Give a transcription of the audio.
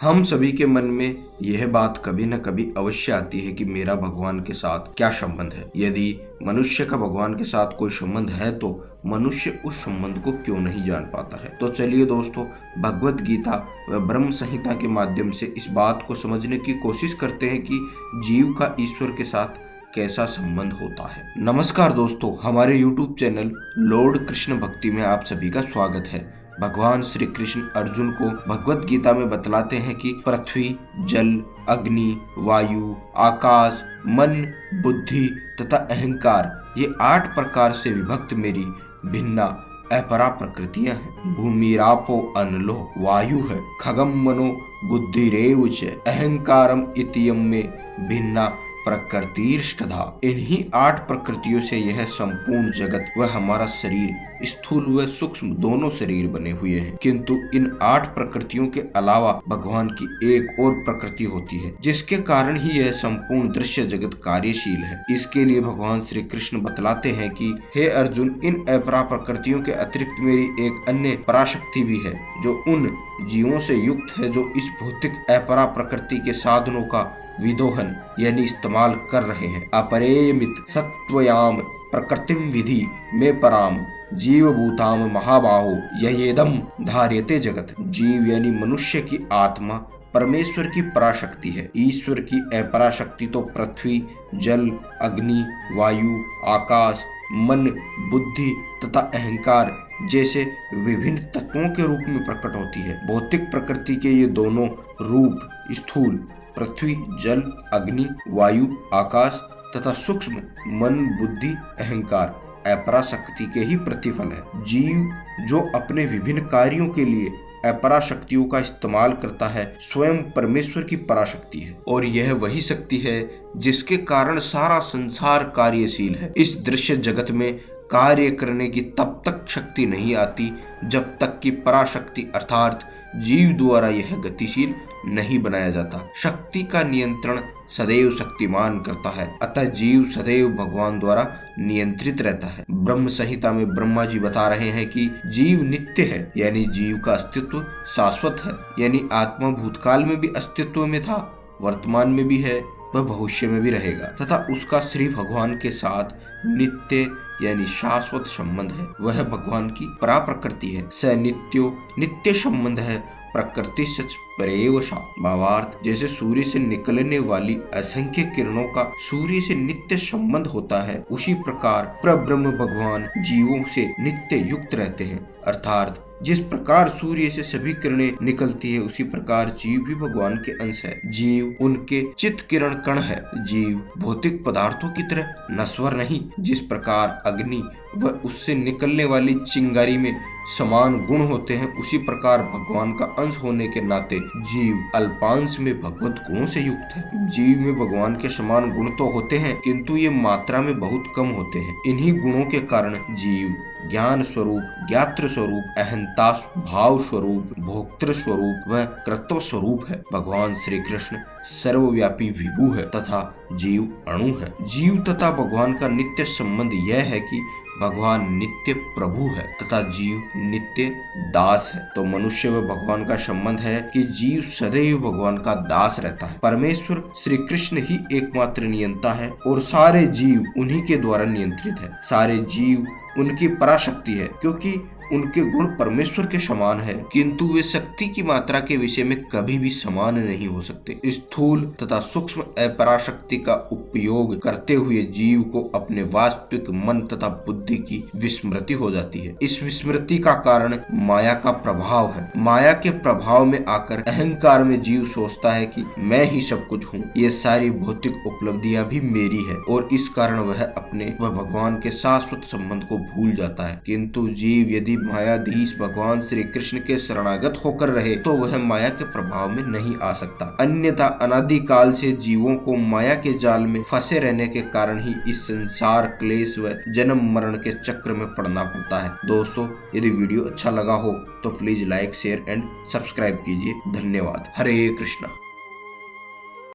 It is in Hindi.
हम सभी के मन में यह बात कभी न कभी अवश्य आती है कि मेरा भगवान के साथ क्या संबंध है। यदि मनुष्य का भगवान के साथ कोई संबंध है तो मनुष्य उस संबंध को क्यों नहीं जान पाता है। तो चलिए दोस्तों, भगवत गीता व ब्रह्म संहिता के माध्यम से इस बात को समझने की कोशिश करते हैं कि जीव का ईश्वर के साथ कैसा संबंध होता है। नमस्कार दोस्तों, हमारे YouTube चैनल लॉर्ड कृष्ण भक्ति में आप सभी का स्वागत है। भगवान श्री कृष्ण अर्जुन को भगवत गीता में बतलाते हैं कि पृथ्वी, जल, अग्नि, वायु, आकाश, मन, बुद्धि तथा अहंकार ये 8 प्रकार से विभक्त मेरी भिन्ना अपरा प्रकृतियां हैं। भूमिरापो अनलो वायु है, खगम मनो बुद्धिरेव च अहंकारम इतियम में भिन्ना प्रकृतिर्ष्टधा। इन्हीं 8 प्रकृतियों से यह संपूर्ण जगत व हमारा शरीर स्थूल व सूक्ष्म दोनों शरीर बने हुए हैं। किंतु इन 8 प्रकृतियों के अलावा भगवान की एक और प्रकृति होती है जिसके कारण ही यह संपूर्ण दृश्य जगत कार्यशील है। इसके लिए भगवान श्री कृष्ण बतलाते हैं कि हे अर्जुन, इन अपरा प्रकृतियों के अतिरिक्त मेरी एक अन्य पराशक्ति भी है जो उन जीवों से युक्त है जो इस भौतिक अपरा प्रकृति के साधनों का विदोहन यानी इस्तेमाल कर रहे हैं। अपरेयमित सत्वयाम प्रकृतिम विधि में पराम जीव भूताम महाबाहो ययेदम धार्यते जगत। जीव यानी मनुष्य की आत्मा परमेश्वर की पराशक्ति है। ईश्वर की अपराशक्ति तो पृथ्वी, जल, अग्नि, वायु, आकाश, मन, बुद्धि तथा अहंकार जैसे विभिन्न तत्वों के रूप में प्रकट होती है। भौतिक प्रकृति के ये दोनों रूप स्थूल पृथ्वी, जल, अग्नि, वायु, आकाश तथा सूक्ष्म मन, बुद्धि, अहंकार अपराशक्ति के ही प्रतिफल है। जीव जो अपने विभिन्न कार्यों के लिए अपराशक्तियों का इस्तेमाल करता है स्वयं परमेश्वर की पराशक्ति है और यह वही शक्ति है जिसके कारण सारा संसार कार्यशील है। इस दृश्य जगत में कार्य करने की तब तक शक्ति नहीं आती जब तक कि पराशक्ति अर्थात जीव द्वारा यह गतिशील नहीं बनाया जाता। शक्ति का नियंत्रण सदैव शक्तिमान करता है, अतः जीव सदैव भगवान द्वारा नियंत्रित रहता है। ब्रह्म संहिता में ब्रह्मा जी बता रहे हैं कि जीव नित्य है यानी जीव का अस्तित्व शाश्वत है, यानी आत्मा भूतकाल में भी अस्तित्व में था, वर्तमान में भी है, वह भविष्य में भी रहेगा तथा उसका श्री भगवान के साथ नित्य यानी शाश्वत संबंध है। वह भगवान की परा प्रकृति है। स नित्यो नित्य संबंध है प्रकृति सच परेवशा। भावार्थ, जैसे सूर्य से निकलने वाली असंख्य किरणों का सूर्य से नित्य संबंध होता है, उसी प्रकार परब्रह्म भगवान जीवों से नित्य युक्त रहते हैं। अर्थात जिस प्रकार सूर्य से सभी किरणें निकलती है उसी प्रकार जीव भी भगवान के अंश है। जीव उनके चित्त किरण कण है। जीव भौतिक पदार्थों की तरह नश्वर नहीं। जिस प्रकार अग्नि व उससे निकलने वाली चिंगारी में समान गुण होते हैं, उसी प्रकार भगवान का अंश होने के नाते जीव अल्पांश में भगवत गुणों से युक्त है। जीव में भगवान के समान गुण तो होते हैं किंतु ये मात्रा में बहुत कम होते हैं। इन्हीं गुणों के कारण जीव ज्ञान स्वरूप, ज्ञात्र स्वरूप, अहंता भाव स्वरूप, भोक्तृ स्वरूप व कर्तव्य स्वरूप है। भगवान श्री कृष्ण सर्वव्यापी विभु है तथा जीव अणु है। जीव तथा भगवान का नित्य संबंध यह है कि भगवान नित्य प्रभु है तथा जीव नित्य दास है। तो मनुष्य व भगवान का संबंध है कि जीव सदैव भगवान का दास रहता है। परमेश्वर श्री कृष्ण ही एकमात्र नियंता है और सारे जीव उन्हीं के द्वारा नियंत्रित है। सारे जीव उनकी पराशक्ति है क्योंकि उनके गुण परमेश्वर के समान है, किंतु वे शक्ति की मात्रा के विषय में कभी भी समान नहीं हो सकते। स्थूल तथा सूक्ष्म अपराशक्ति का उपयोग करते हुए जीव को अपने वास्तविक मन तथा बुद्धि की विस्मृति हो जाती है। इस विस्मृति का कारण माया का प्रभाव है। माया के प्रभाव में आकर अहंकार में जीव सोचता है कि मैं ही सब कुछ हूँ, ये सारी भौतिक उपलब्धियां भी मेरी है और इस कारण वह अपने व भगवान के शाश्वत संबंध को भूल जाता है। किंतु जीव यदि मायाधीश भगवान श्री कृष्ण के शरणागत होकर रहे तो वह माया के प्रभाव में नहीं आ सकता। अन्यथा अनादि काल से जीवों को माया के जाल में फंसे रहने के कारण ही इस संसार क्लेश व जन्म मरण के चक्र में पड़ना पड़ता है। दोस्तों, यदि वीडियो अच्छा लगा हो तो please like, share and subscribe कीजिए। धन्यवाद। हरे कृष्णा।